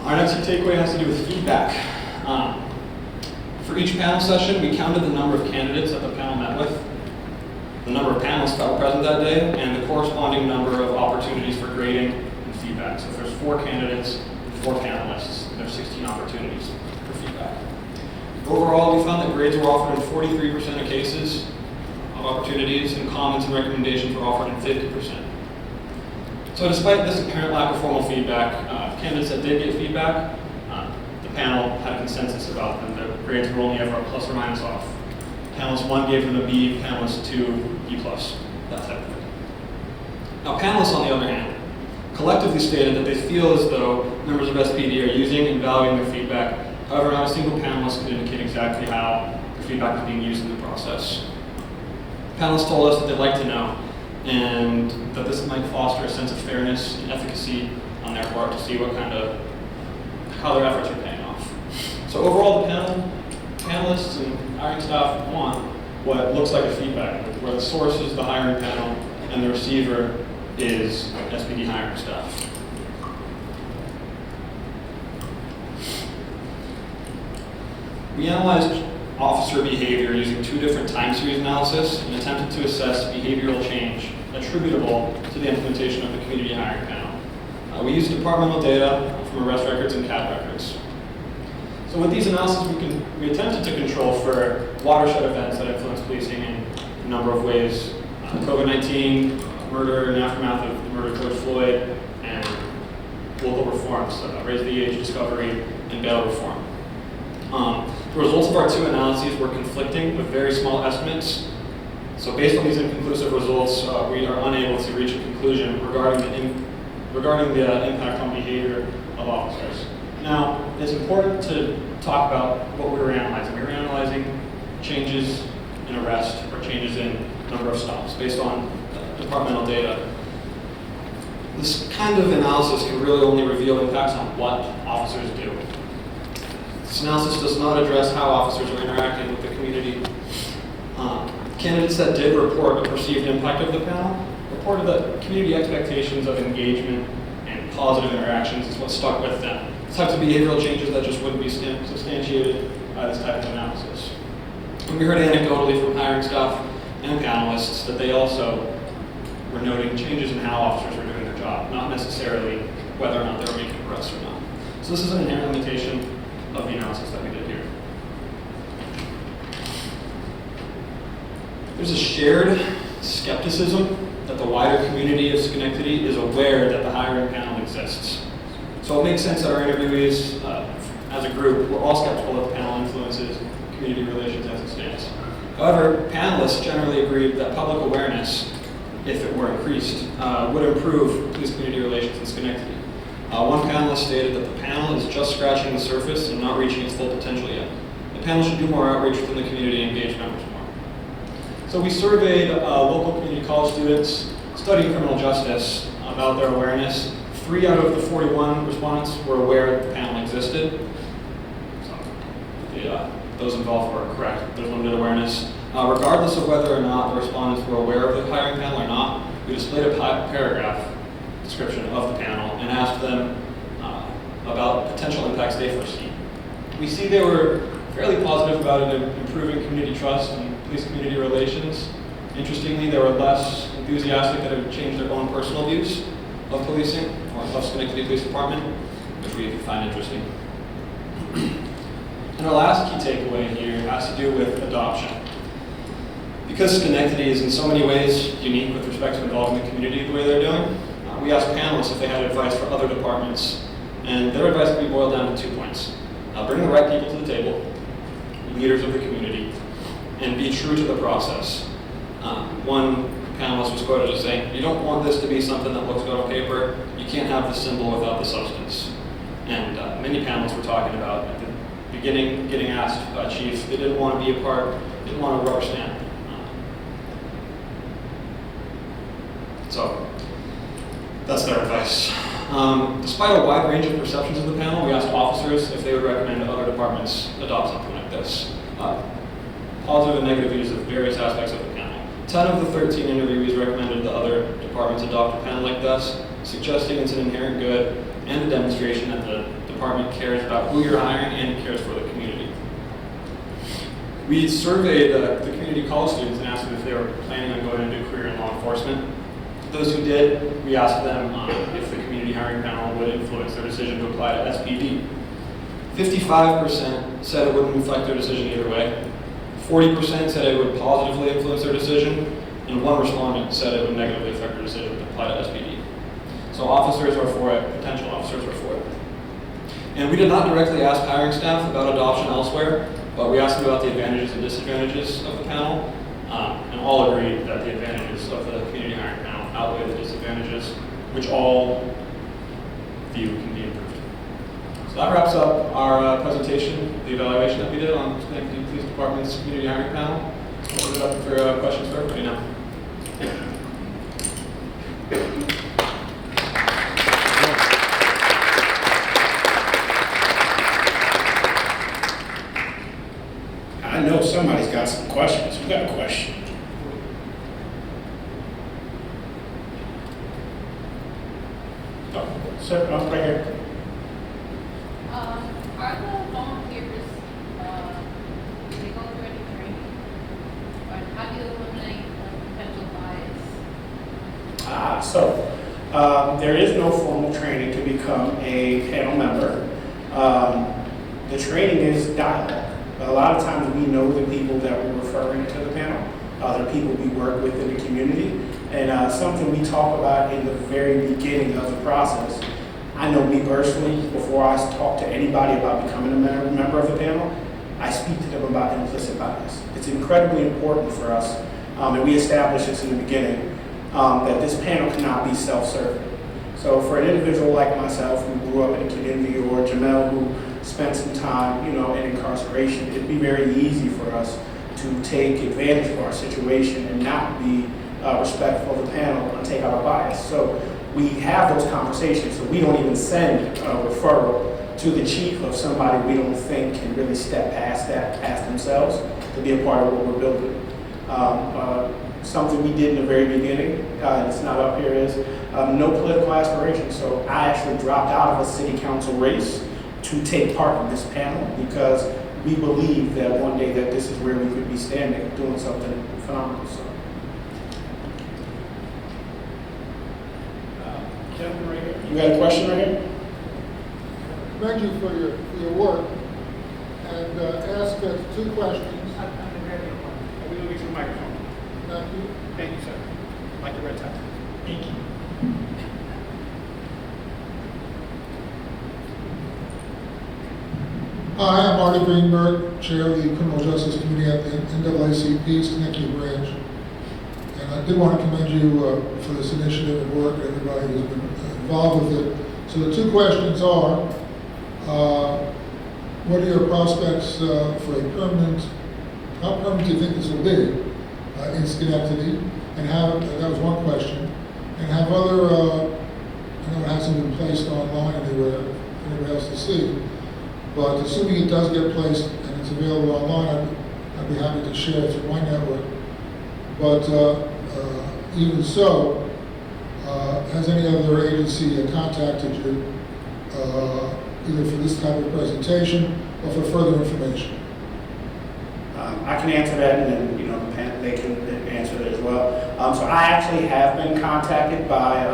Our next takeaway has to do with feedback. For each panel session, we counted the number of candidates that the panel met with, the number of panelists that were present that day, and the corresponding number of opportunities for grading and feedback. So if there's 4 candidates and 4 panelists, there's 16 opportunities for feedback. Overall, we found that grades were offered in 43% of cases of opportunities, and comments and recommendations were offered in 50%. So despite this apparent lack of formal feedback, candidates that did get feedback, the panel had a consensus about them. Their grades were only ever a plus or minus off. Panelist 1 gave them a B, panelist 2, B+, that type of thing. Now panelists, on the other hand, collectively stated that they feel as though members of SPD are using and valuing their feedback. However, not a single panelist could indicate exactly how the feedback is being used in the process. Panelists told us that they'd like to know, and that this might foster a sense of fairness and efficacy on their part to see how their efforts are paying off. So overall, the panelists and hiring staff want what looks like a feedback loop, where the source is the hiring panel and the receiver is SPD hiring staff. We analyzed officer behavior using 2 different time series analysis and attempted to assess behavioral change attributable to the implementation of the community hiring panel. We used departmental data from arrest records and CAT records. So with these analyses, we attempted to control for watershed events that influence policing in a number of ways. COVID-19, murder and aftermath of the murder of George Floyd, and local reforms, raise the age discovery and bail reform. The results of our 2 analyses were conflicting with very small estimates. So based on these inconclusive results, we are unable to reach a conclusion regarding the impact on behavior of officers. Now, it's important to talk about what we were analyzing. We were analyzing changes in arrest or changes in number of stops based on departmental data. This kind of analysis can really only reveal impacts on what officers do. This analysis does not address how officers are interacting with the community. Candidates that did report a perceived impact of the panel reported that community expectations of engagement and positive interactions is what stuck with them. The types of behavioral changes that just wouldn't be substantiated by this type of analysis. And we heard anecdotally from hiring staff and panelists that they also were noting changes in how officers were doing their job, not necessarily whether or not they were making arrests or not. So this is an inherent limitation of the analysis that we did here. There's a shared skepticism that the wider community of Schenectady is aware that the hiring panel exists. So it makes sense that our interviewees, as a group, we're all skeptical that the panel influences community relations as it stands. However, panelists generally agreed that public awareness, if it were increased, would improve police community relations in Schenectady. One panelist stated that the panel is just scratching the surface and not reaching its full potential yet. The panel should do more outreach within the community and engage members more. So we surveyed local community college students studying criminal justice about their awareness. 3 out of the 41 respondents were aware that the panel existed. So those involved were correct. There's limited awareness. Regardless of whether or not the respondents were aware of the hiring panel or not, we displayed a paragraph description of the panel and asked them about potential impacts they foresee. We see they were fairly positive about it improving community trust and police community relations. Interestingly, they were less enthusiastic that it would change their own personal views of policing or of Schenectady Police Department, which we find interesting. And our last key takeaway here has to do with adoption. Because Schenectady is in so many ways unique with respect to involving the community the way they're doing, we asked panelists if they had advice for other departments, and their advice can be boiled down to 2 points. Bring the right people to the table, leaders of the community, and be true to the process. One panelist was quoted as saying, "You don't want this to be something that looks good on paper. You can't have the symbol without the substance." And many panelists were talking about at the beginning, getting asked by chiefs, they didn't want to be a part, didn't want a rubber stamp. So that's their advice. Despite a wide range of perceptions of the panel, we asked officers if they would recommend other departments adopt something like this. Positive and negative views of various aspects of the panel. 10 of the 13 interviewees recommended the other departments adopt a panel like this, suggesting it's an inherent good and a demonstration that the department cares about who you're hiring and cares for the community. We surveyed the community college students and asked them if they were planning on going into a career in law enforcement. Those who did, we asked them if the community hiring panel would influence their decision to apply to SPD. 55% said it wouldn't affect their decision either way. 40% said it would positively influence their decision, and 1 respondent said it would negatively affect their decision to apply to SPD. So officers are for it, potential officers are for it. And we did not directly ask hiring staff about adoption elsewhere, but we asked them about the advantages and disadvantages of the panel, and all agreed that the advantages of the community hiring panel outweigh the disadvantages, which all view can be improved. So that wraps up our presentation, the evaluation that we did on Schenectady Police Department's community hiring panel. I'll open it up for questions for everybody now. I know somebody's got some questions. Who got a question? Oh, sir, right here. Are the volunteers, they go through any training? Or how do you eliminate potential bias? There is no formal training to become a panel member. The training is dialogue. A lot of times we know the people that we're referring to the panel, the people we work with in the community, and something we talk about in the very beginning of the process. I know me personally, before I talk to anybody about becoming a member of the panel, I speak to them about implicit bias. It's incredibly important for us, and we established this in the beginning, that this panel cannot be self-serving. So for an individual like myself who grew up in a community, or Jamel who spent some time, in incarceration, it'd be very easy for us to take advantage of our situation and not be respectful of the panel and take our bias. So we have those conversations, so we don't even send a referral to the chief of somebody we don't think can really step past that, past themselves, to be a part of what we're building. Something we did in the very beginning, and it's not up here, is no political aspirations. So I actually dropped out of a city council race to take part in this panel because we believe that one day that this is where we could be standing, doing something phenomenal. So, gentleman right here, you got a question right here? Commend you for your work and ask two questions. Are we looking to the microphone? Thank you. Thank you, sir. Like the red tie. Thank you. Hi, I'm Marty Greenberg, Chair of the Criminal Justice Committee at the NAACP Schenectady branch. And I did want to commend you for this initiative and work, everybody who's been involved with it. So the two questions are, what are your prospects for a permanent, how permanent do you think this will be in Schenectady? And how, that was one question. And have other, I know it hasn't been placed online anywhere for anybody else to see, but assuming it does get placed and it's available online, I'd be happy to share it through my network. But even so, has any other agency contacted you either for this type of presentation or for further information? I can answer that, and then they can answer that as well. So I actually have been contacted by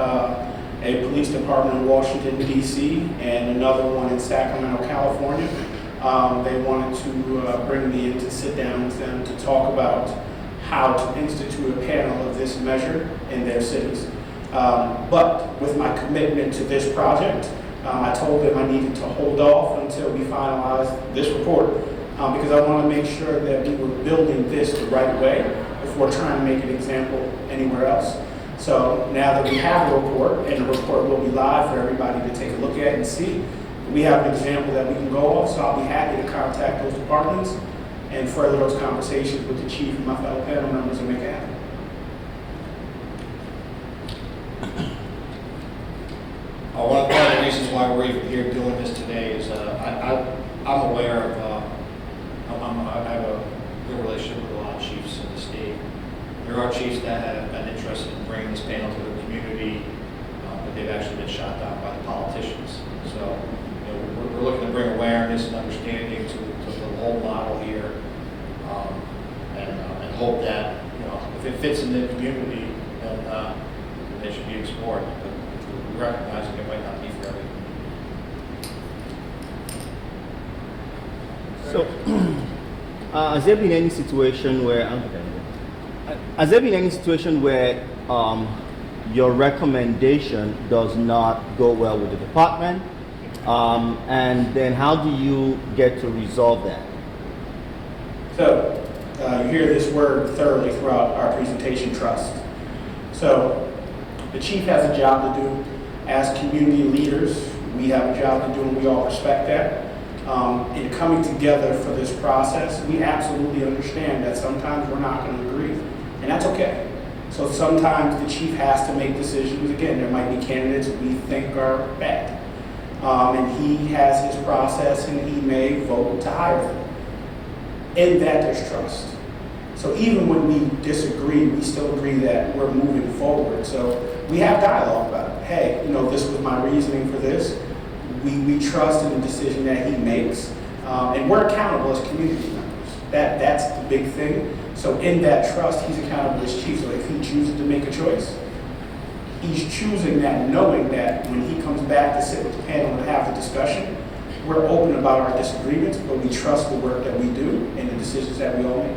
a police department in Washington, D.C., and another one in Sacramento, California. They wanted to bring me in to sit down with them to talk about how to institute a panel of this measure in their cities. But with my commitment to this project, I told them I needed to hold off until we finalized this report because I want to make sure that we were building this the right way before trying to make an example anywhere else. So now that we have a report, and the report will be live for everybody to take a look at and see, we have an example that we can go off, so I'll be happy to contact those departments and further those conversations with the chief and my fellow panel members and make it happen. One of the reasons why we're even here doing this today is I'm aware of, I have a good relationship with a lot of chiefs in the state. There are chiefs that have been interested in bringing this panel to the community, but they've actually been shot down by the politicians. So we're looking to bring awareness and understanding to the whole model here, and hope that if it fits in the community, then they should be explored. But recognizing it might not be for everyone. So, has there been any situation where your recommendation does not go well with the department? And then how do you get to resolve that? So, you hear this word thoroughly throughout our presentation, trust. So, the chief has a job to do. As community leaders, we have a job to do, and we all respect that. In coming together for this process, we absolutely understand that sometimes we're not going to agree, and that's okay. So sometimes the chief has to make decisions. Again, there might be candidates we think are bad. And he has his process, and he may vote to hire them. In that, there's trust. So even when we disagree, we still agree that we're moving forward. So we have dialogue about it. Hey, this was my reasoning for this. We trust in the decision that he makes. And we're accountable as community members. That's the big thing. So in that trust, he's accountable as chief. So if he chooses to make a choice, he's choosing that knowing that when he comes back to sit with the panel and have the discussion, we're open about our disagreements, but we trust the work that we do and the decisions that we all make.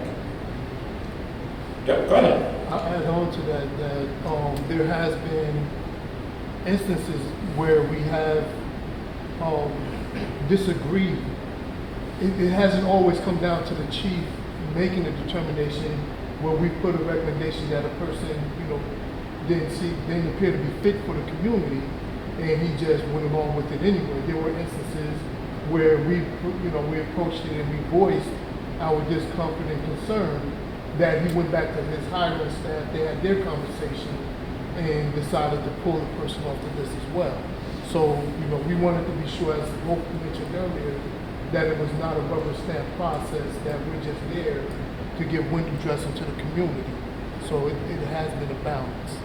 Yep, go ahead. I'll add on to that, there has been instances where we have disagreed. It hasn't always come down to the chief making a determination where we put a recommendation that a person, didn't appear to be fit for the community, and he just went along with it anyway. There were instances where we approached it and we voiced our discomfort and concern that he went back to his hiring staff, they had their conversation and decided to pull the person off the list as well. So, we wanted to be sure, as both mentioned earlier, that it was not a rubber stamp process, that we're just there to give window dressing to the community. So it has been a balance.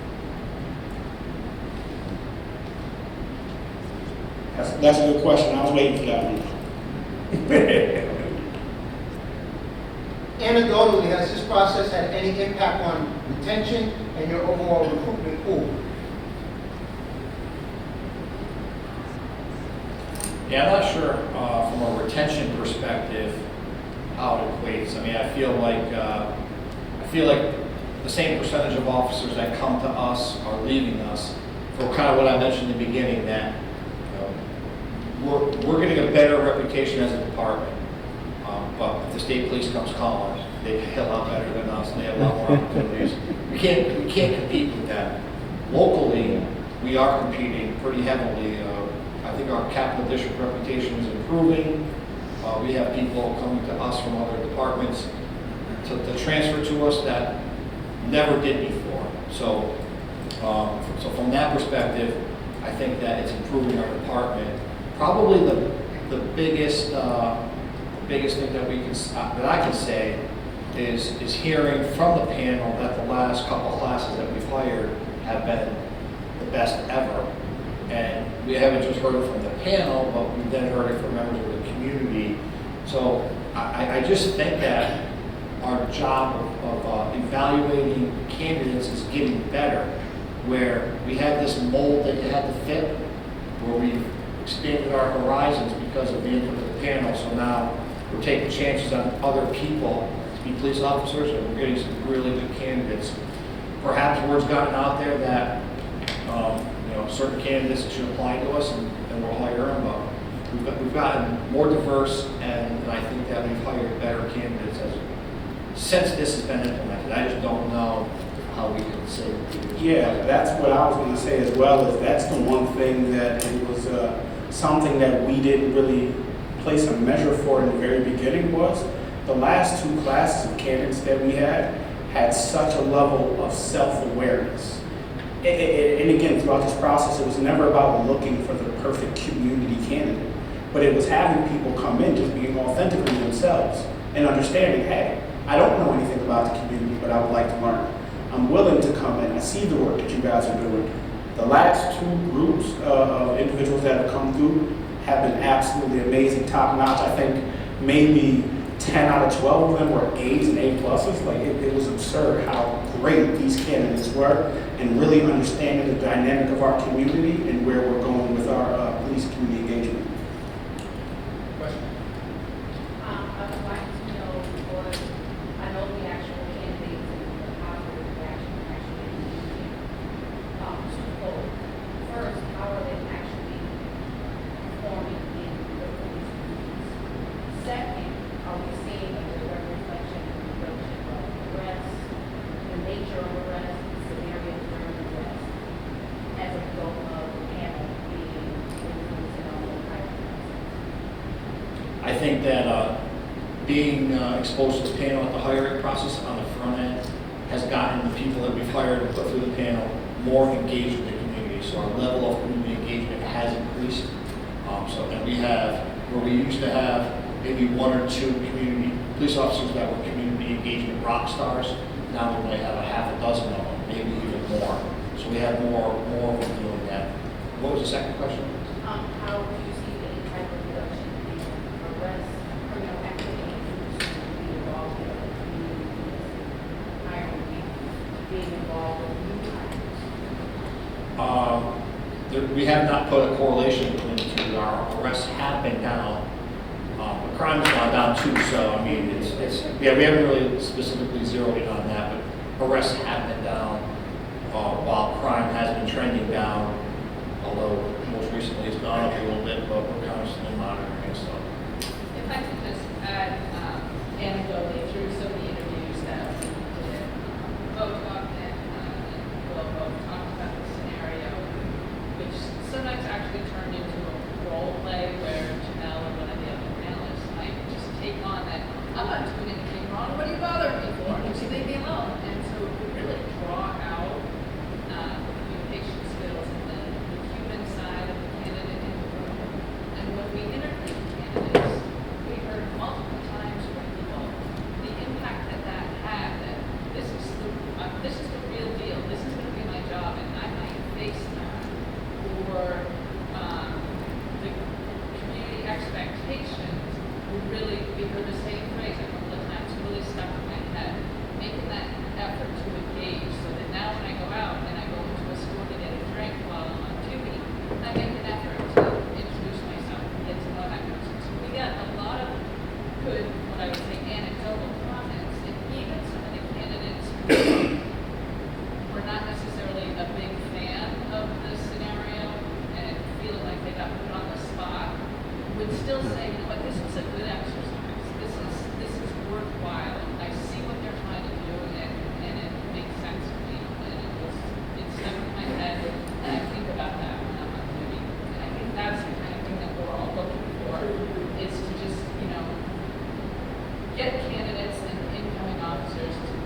That's a good question. I was waiting for that one. Anecdotally, has this process had any impact on retention and your overall recruitment pool? Yeah, I'm not sure from a retention perspective how it equates. I mean, I feel like the same percentage of officers that come to us are leaving us for kind of what I mentioned in the beginning, that we're getting a better reputation as a department. But if the state police comes calling, they pay a lot better than us, and they have a lot more opportunities. We can't compete with that. Locally, we are competing pretty heavily. I think our capital district reputation is improving. We have people coming to us from other departments to transfer to us that never did before. So from that perspective, I think that it's improving our department. Probably the biggest thing that I can say is hearing from the panel that the last couple of classes that we've hired have been the best ever. And we haven't just heard it from the panel, but we've then heard it from members of the community. So I just think that our job of evaluating candidates is getting better, where we had this mold that you had to fit, where we've expanded our horizons because of the input of the panel. So now we're taking chances on other people to be police officers, and we're getting some really good candidates. Perhaps word's gotten out there that certain candidates should apply to us, and we'll hire them. But we've gotten more diverse, and I think that we've hired better candidates since this has been implemented. I just don't know how we can say. Yeah, that's what I was going to say as well. Is that's the one thing that it was something that we didn't really place a measure for in the very beginning. Was the last two classes of candidates that we had such a level of self-awareness. And again, throughout this process, it was never about looking for the perfect community candidate, but it was having people come in just being authentically themselves and understanding, hey, I don't know anything about the community, but I would like to learn. I'm willing to come in. I see the work that you guys are doing. The last two groups of individuals that have come through have been absolutely amazing, top-notch. I think maybe 10 out of 12 of them were A's and A+. Like it was absurd how great these candidates were, and really understanding the dynamic of our community and where we're going with our police community engagement. Question? I would like to know what, I know the actual candidates and the positive reaction actually. think that being exposed to this panel at the hiring process on the front end has gotten the people that we've hired and put through the panel more engaged in the community. So our level of community engagement has increased. And we have, where we used to have maybe one or two community police officers that were community engagement rock stars, now we might have a half a dozen of them, maybe even more. So we have more of them doing that. What was the second question? How do you see any type of reduction in arrests, criminal activity, being involved in the community, hiring people, being involved with new hires? We have not put a correlation between the two. Our arrests have been down. The crime's gone down too, so I mean, we haven't really specifically zeroed in on that, but arrests have been down, while crime has been trending down, although most recently it's gone up a little bit, but we're constantly monitoring it, so. If I could just add anecdotally through some of the interviews that we did, both talked and Will both talked about the scenario, which sometimes actually turned into a role play where Janelle or one of the other panelists might just take on that, I'm not doing anything wrong, what do you bother me for? Would you leave me alone? And so we really draw out the communication skills and the human side of the candidate in the room. And when we interviewed candidates, we heard multiple times from people the impact that that had, that this is the real deal, this is going to be my job, and I might face that. Or the community expectations, we heard the same phrase a couple of times, really stuck in my head, making that effort to engage so that now when I go out and I go into a store to get a drink while I'm on duty, I make an effort to introduce myself and get to know that person. So we got a lot of good, what I would say, anecdotal comments, and even some of the candidates who were not necessarily a big fan of the scenario and feeling like they got put on the spot would still say, you know what, this was a good exercise. This is worthwhile. I see what they're trying to do, and it makes sense to me. And it's stuck in my head, and I think about that when I'm on duty. And I think that's the kind of thing that we're all looking for, is to just, get candidates and incoming officers to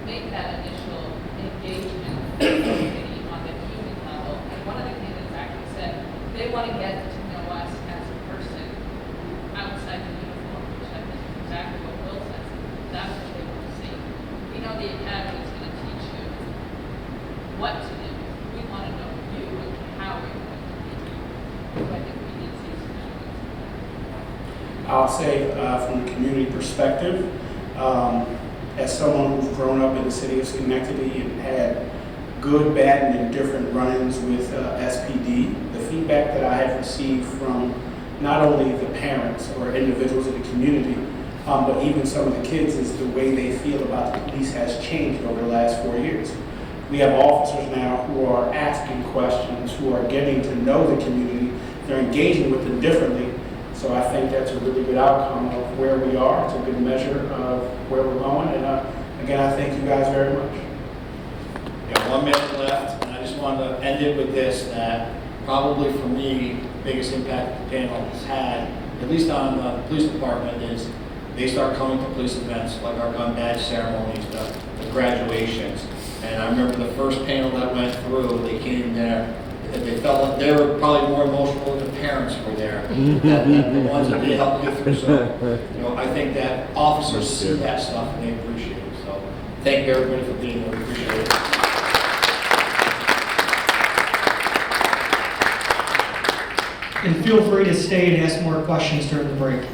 make that initial engagement committee on the human level. And one of the candidates actually said they want to get to know us as a person outside the uniform, which I think is exactly what Will says. That's what they want to see. We know the academy is going to teach you what to do. We want to know you and how you're going to do it. So I think we need to see some elements. I'll say from the community perspective, as someone who's grown up in the city of Schenectady and had good, bad, and indifferent run-ins with SPD, the feedback that I have received from not only the parents or individuals in the community, but even some of the kids, is the way they feel about the police has changed over the last 4 years. We have officers now who are asking questions, who are getting to know the community, they're engaging with them differently. So I think that's a really good outcome of where we are. It's a good measure of where we're going. And again, I thank you guys very much. We got 1 minute left, and I just wanted to end it with this, that probably for me, the biggest impact the panel has had, at least on the police department, is they start coming to police events like our gun badge ceremonies, the graduations. And I remember the first panel that went through, they came there, and they felt like they were probably more emotional than the parents were there, than the ones that they helped get through. So, I think that officers see that stuff and they appreciate it. So, thank you everybody for being here. We appreciate it. And feel free to stay and ask more questions during the break.